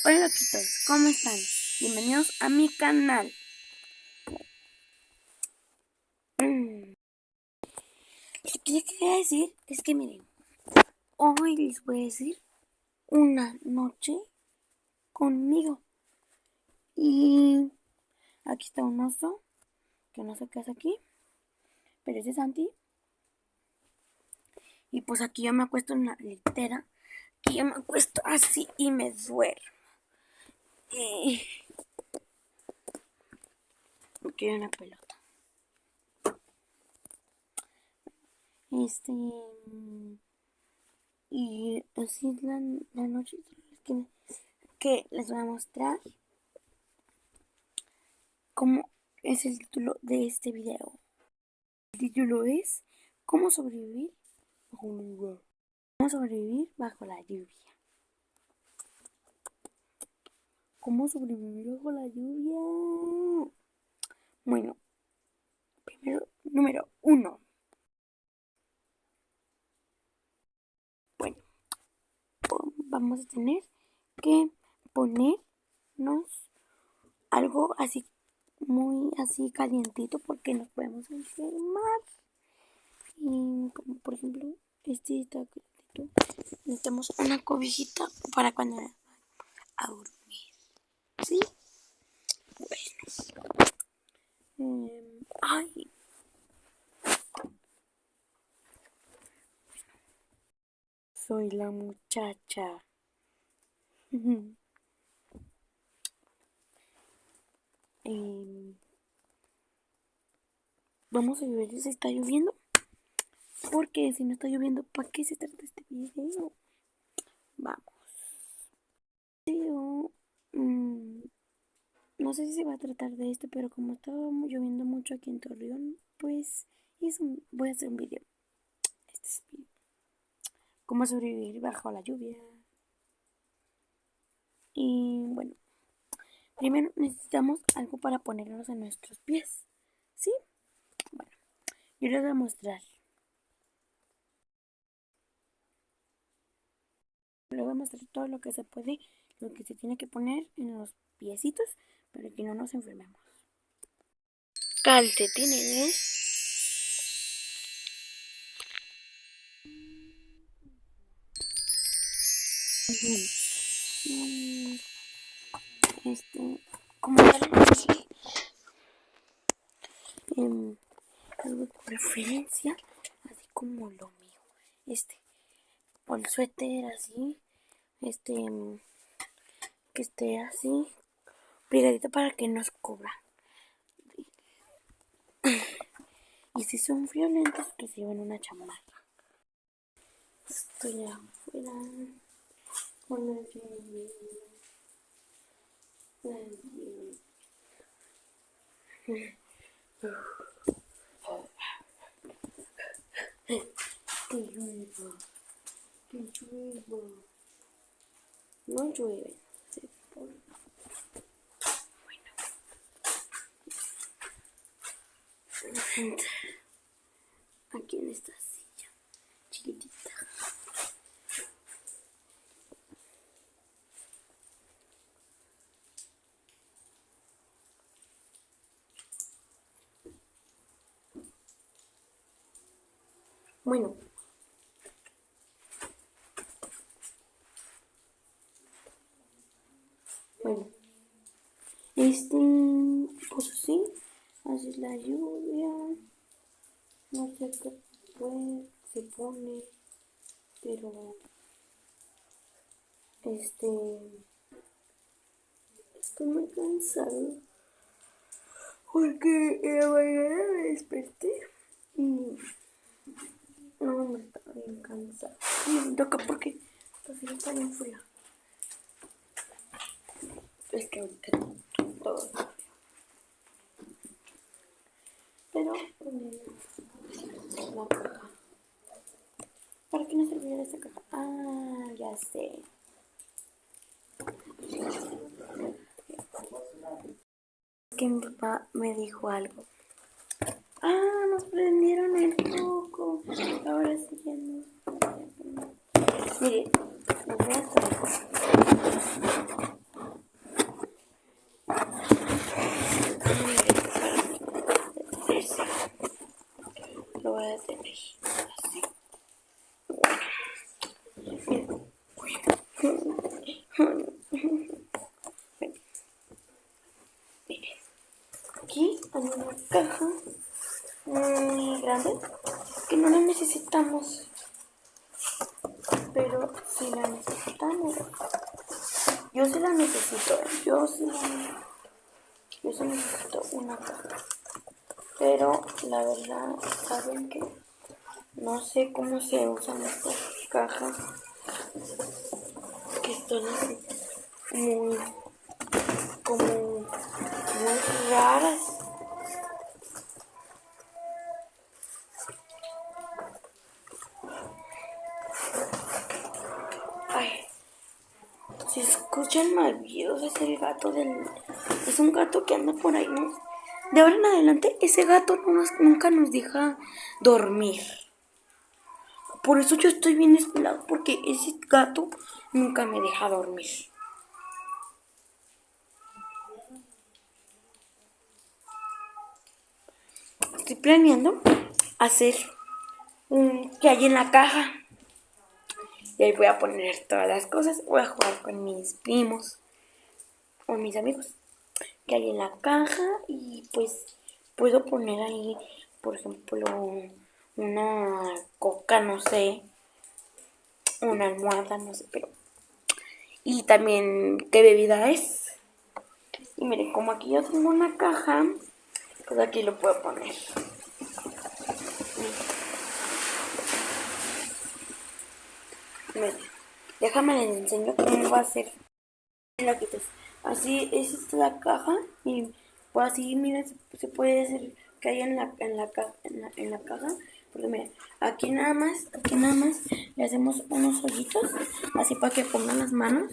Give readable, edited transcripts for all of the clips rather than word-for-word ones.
Hola loquitos, ¿cómo están? Bienvenidos a mi canal. Lo que les quería decir es que miren, hoy les voy a decir una noche conmigo. Y aquí está un oso, que no sé qué hace aquí, pero es de Santi. Y pues aquí yo me acuesto en la litera, aquí yo me acuesto así y me duermo. Me quiero una pelota. Y así es la noche que les voy a mostrar cómo es el título de este video. El título es ¿Cómo sobrevivir bajo la lluvia? ¿Cómo sobrevivir bajo la lluvia? ¿Cómo sobrevivir bajo la lluvia? Bueno, primero, número 1. Bueno, vamos a tener que ponernos algo así muy así calientito porque nos podemos enfermar. Y como por ejemplo, este está calientito. Necesitamos una cobijita para cuando a dormir. ¿Sí? Bueno. Ay. Soy la muchacha. Vamos a ver si está lloviendo. Porque si no está lloviendo, ¿para qué se trata este video? Vamos. Pero, no sé si se va a tratar de esto, pero como está lloviendo mucho aquí en Torreón, pues voy a hacer un video. Este es el video. ¿Cómo sobrevivir bajo la lluvia? Y bueno, primero necesitamos algo para ponernos en nuestros pies. ¿Sí? Bueno, yo les voy a mostrar. Les voy a mostrar todo lo que se puede, lo que se tiene que poner en los piecitos para que no nos enfermemos. Calcetines. Como ya les dije, algo de preferencia, así como lo mío. O el suéter así, que esté así, pegadito para que nos cubra. Y si son violentos, que se lleven una chamarra. Estoy afuera con la lluvia. Que llueva, que llueva. No llueve, se pone. Bueno, aquí en esta silla chiquitita. Bueno, pues así es la lluvia. No sé qué se pone, pero estoy muy cansado porque en la mañana me desperté y no me estaba bien cansada. Y siento que porque la ciudad está bien fría. Es que ahorita todo está frío. Pero la caja. ¿Para qué nos servirá esta caja? Ah, ya sé. Que mi papá me dijo algo. Ah, nos prendieron el foco. Ahora sí ya no. Mire, les voy a traer. Aquí hay una caja muy grande que no la necesitamos, pero si la necesitamos. Yo sí la necesito, yo sí necesito una caja. Pero la verdad, saben que no sé cómo se usan estas cajas que están así muy como muy raras. Ay, si escuchan malvidos es el gato es un gato que anda por ahí, ¿no? De ahora en adelante ese gato nunca nos deja dormir. Por eso yo estoy bien esperado, porque ese gato nunca me deja dormir. Estoy planeando hacer que hay en la caja. Y ahí voy a poner todas las cosas. Voy a jugar con mis primos o mis amigos que hay en la caja. Y pues puedo poner ahí, por ejemplo, una coca, no sé. Una almohada, no sé, pero... Y también qué bebida es. Y miren, como aquí yo tengo una caja, pues aquí lo puedo poner. Miren, déjame les enseño cómo va a ser. La quitas. Así es la caja y pues así mira se puede hacer que haya en la caja. Porque mira, aquí nada más le hacemos unos hoyitos así para que pongan las manos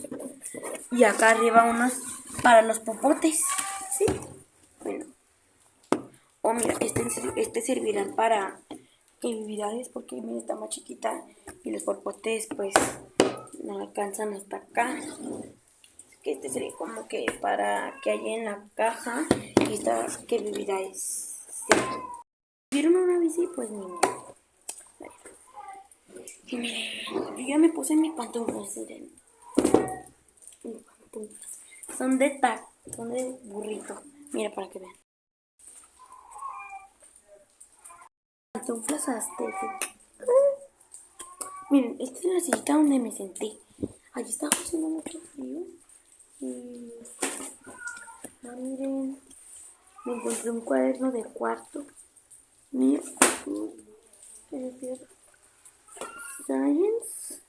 y acá arriba unos para los popotes, ¿sí? Bueno, o mira, este servirán para actividades porque mira está más chiquita y los popotes pues no alcanzan hasta acá. Que este sería como que para que haya en la caja y esta que bebida es. Sí. ¿Vieron una bici? Pues ni modo. Y miren, yo ya me puse mis pantuflas, miren. Mis pantuflas. Son de burrito. Mira para que vean. Pantuflas aztecas. Miren, esta es la sillita donde me senté. Allí está haciendo mucho frío. Y miren, me encontré un cuaderno de cuarto mío. Science.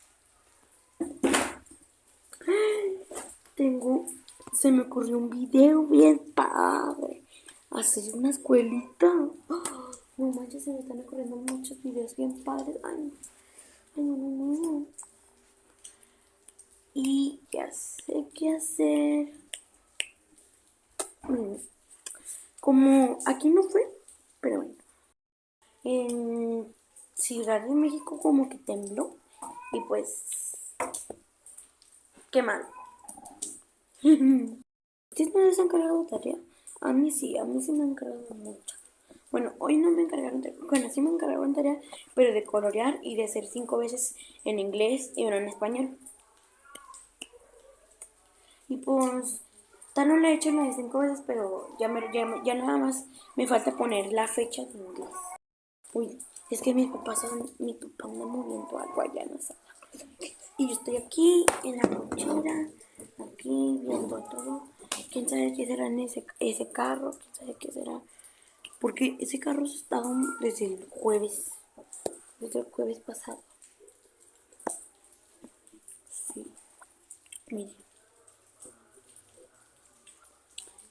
Se me ocurrió un video bien padre. Hacer una escuelita. No manches, se me están ocurriendo muchos videos bien padres. Ay, no. Y ya sé qué hacer. Como aquí no fue, pero bueno. En Ciudad de México como que tembló. Y pues, qué mal. ¿Ustedes no les han cargado tarea? A mí sí me han cargado mucho. Bueno, hoy no me encargaron tarea. Bueno, sí me encargaron tarea, pero de colorear y de hacer 5 veces en inglés y una en español. Y pues, tal no le he hecho la de 5 veces, pero ya nada más me falta poner la fecha de inglés. Uy, es que mi papá anda moviendo algo allá en la sala. Y yo estoy aquí en la cochera, aquí viendo todo. ¿Quién sabe qué será en ese carro? ¿Quién sabe qué será? Porque ese carro se estaba desde el jueves pasado. Sí, miren.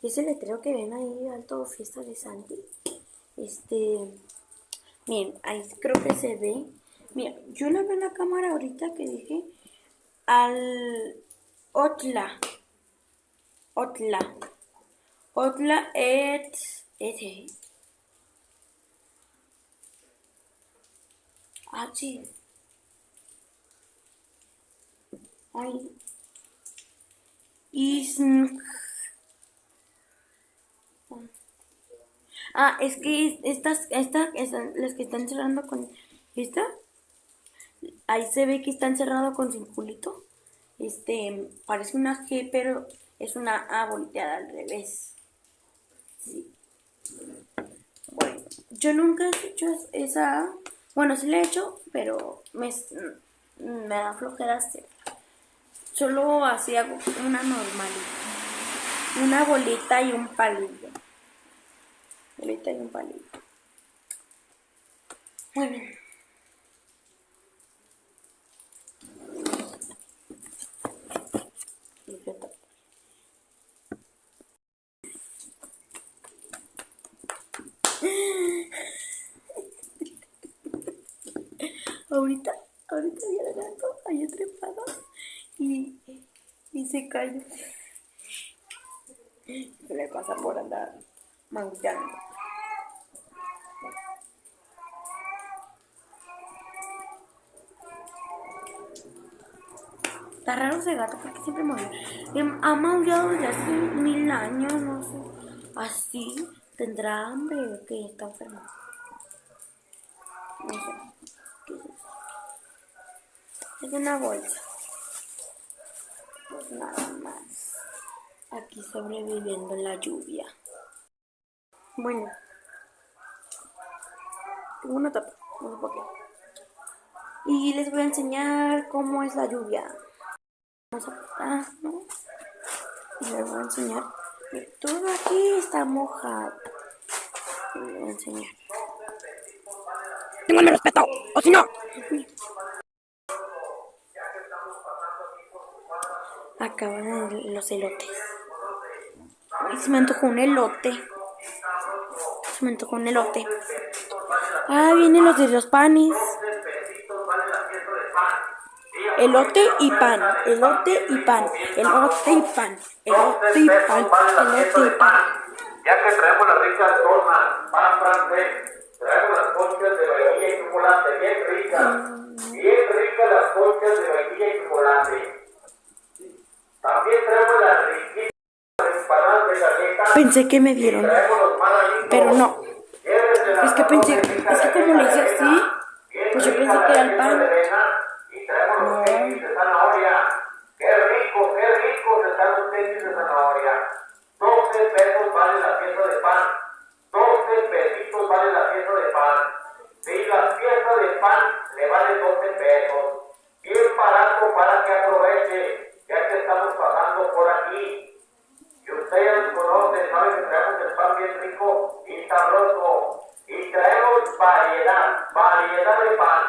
Ese letrero que ven ahí, Alto Fiesta de Santi. Miren, ahí creo que se ve. Mira, yo le veo en la cámara ahorita que dije al Otla. Otla ese. Sí. Ay. Isn. Es que estas, las que están cerrando con esta, ahí se ve que están cerrado con circulito. Parece una G, pero es una A volteada al revés. Sí. Bueno, yo nunca he hecho esa. Bueno, sí la he hecho, pero me da flojera hacer. Solo así hago una normalita. Una bolita y un palillo. Bolita y un palillo. Bueno. Ahorita vi al gato ahí trepado y, y se cayó. Se le pasa por andar maullando. Está raro ese gato porque siempre maulla. Ha maullado desde hace 1000 años, no sé. Así tendrá hambre o que está enfermo. No sé. ¿Qué es eso? Es una bolsa. Pues nada más. Aquí sobreviviendo en la lluvia. Bueno, tengo una tapa, no sé por qué. Y les voy a enseñar cómo es la lluvia. Vamos a ¿no? Y les voy a enseñar. Todo aquí está mojado. Les voy a enseñar. ¡Ténganme respeto! ¡O si no! Acaban los elotes. Ay, se me antojó un elote. Ah, vienen los de los panes. Elote y pan, elote y pan, elote y pan, elote y pan, elote y pan. Ya que traemos las ricas tornas, pan francés, traemos las conchas de vainilla y chocolate, bien ricas las conchas de vainilla y chocolate. También traemos las riquísimas empanadas de galleta. Pensé que me dieron, pero no. Es que como le hice así, pues yo pensé que era el pan. Y traemos los tequis de zanahoria. Qué ricos están los tequis de zanahoria. 12 pesos vale la pieza de pan. 12 pesitos vale la pieza de pan. Si la pieza de pan le vale 12 pesos. Bien barato para que aproveche, ya que estamos pasando por aquí. Y ustedes conocen, saben que traemos el pan bien rico y sabroso. Y traemos variedad de pan.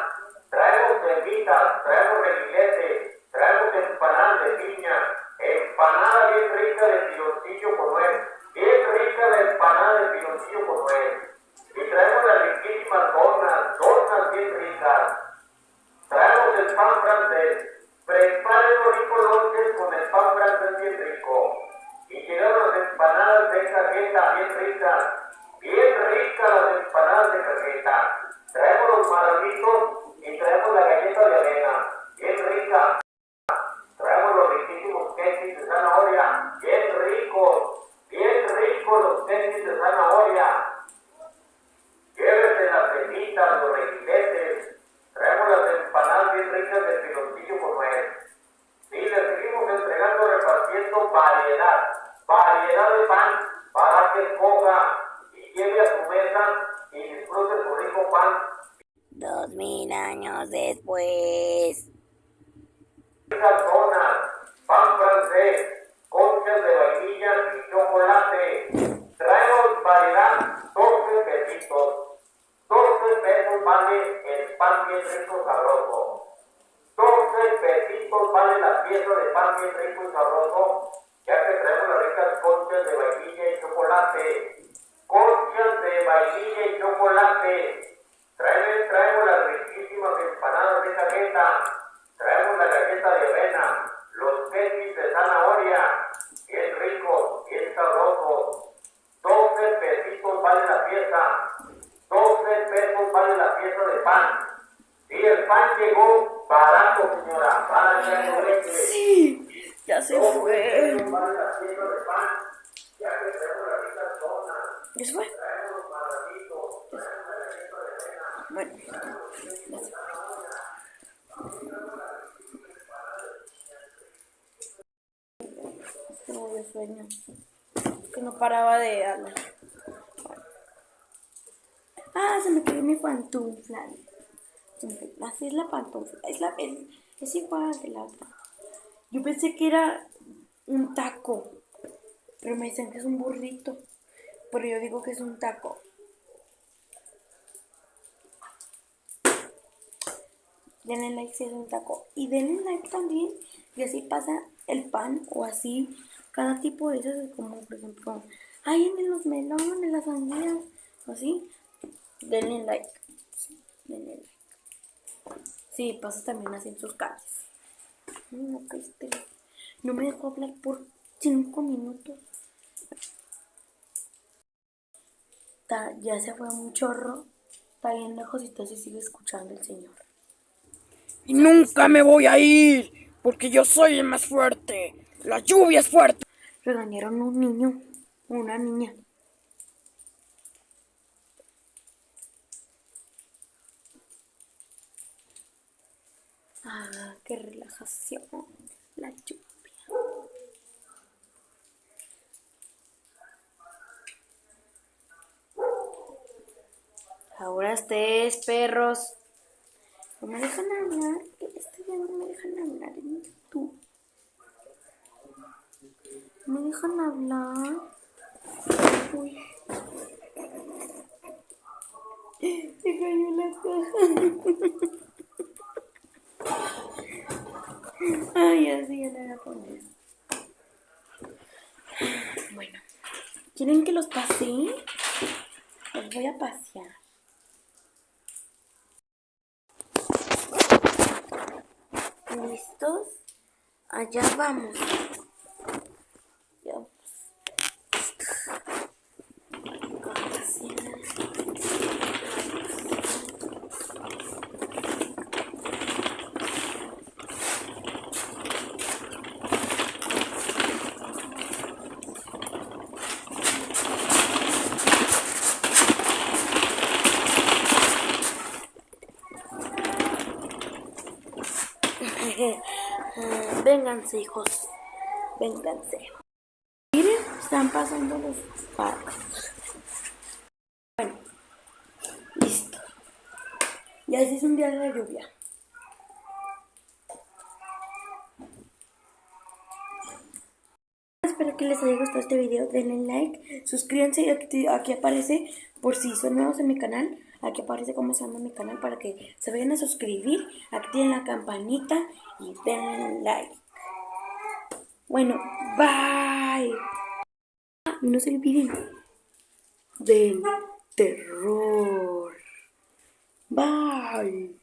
Traemos semillas, traemos reguilete, traemos empanadas de piña, empanada bien rica de piloncillo con nuez, bien rica la empanada de piloncillo con nuez. Y traemos las riquísimas donas bien ricas. Traemos el pan francés. Preparen los ricos lonches con el pan francés bien rico. Y llegaron las empanadas de cajeta bien ricas las empanadas de cajeta. Traemos los marranitos y traemos la galleta de avena, bien rica. Traemos los riquísimos quequis de zanahoria, bien ricos los quequis de zanahoria. Llévese las semitas, los reguiletes. Traemos las empanadas bien ricas de piloncillo con nuez. Y le seguimos entregando, repartiendo variedad de pan para que escoja y lleve a su mesa y disfrute su rico pan. 2000 años después. Donas, pan francés, conchas de vainilla y chocolate. Traemos variedad, 12 pesitos. 12 pesos vale el pan bien rico sabroso. 12 pesitos vale la pieza de pan bien rico y sabroso, ya que traemos las ricas conchas de vainilla y chocolate. Conchas de vainilla y chocolate. Traemos las riquísimas empanadas de cajeta. Traemos la galleta de avena, los quequis de zanahoria, bien ricos, bien sabrosos. 12 pesitos vale la pieza. 12 pesos vale la pieza de pan. Y el pan llegó barato, señora, para que aproveche. Sí, ya se fue. Vale la pieza de pan, ya que traemos las ricas donas. ¿Ya se fue? Traemos los marranitos, traemos la galleta de avena. Bueno, ya se fue. que me dio sueño. Que no paraba de hablar. Ah, se me quedó mi pantufla. Así es la pantufla. Es igual de la otra. Yo pensé que era un taco, pero me dicen que es un burrito. Pero yo digo que es un taco. Denle like si es un taco. Y denle like también. Y así pasa el pan o así. Cada tipo de esos es como, por ejemplo, hay en los melones, las sandías. O así. Denle like. Sí, denle like. Sí, pasa también así en sus casas. No, no me dejó hablar por 5 minutos. Ya se fue un chorro. Está bien lejos y entonces sigue escuchando el señor. Y nunca me voy a ir, porque yo soy el más fuerte. La lluvia es fuerte. Regañaron a un niño, una niña. Ah, qué relajación, la lluvia. Ahora ustedes, perros. No me dejan hablar. Este día no me dejan hablar en YouTube. No me dejan hablar. Uy. Se cayó la caja. Ay, así ya la voy a poner. Bueno, ¿quieren que los pasee? Los voy a pasear. ¿Listos? Allá vamos. Ya. Vénganse, hijos. Vénganse. Miren, están pasando los carros. Bueno, listo. Y así es un día de la lluvia. Espero que les haya gustado este video. Denle like, suscríbanse. Aquí aparece, por si son nuevos en mi canal, aquí aparece cómo se llama mi canal para que se vayan a suscribir. Activen la campanita y denle like. Bueno, bye. Y no se olviden del terror. Bye.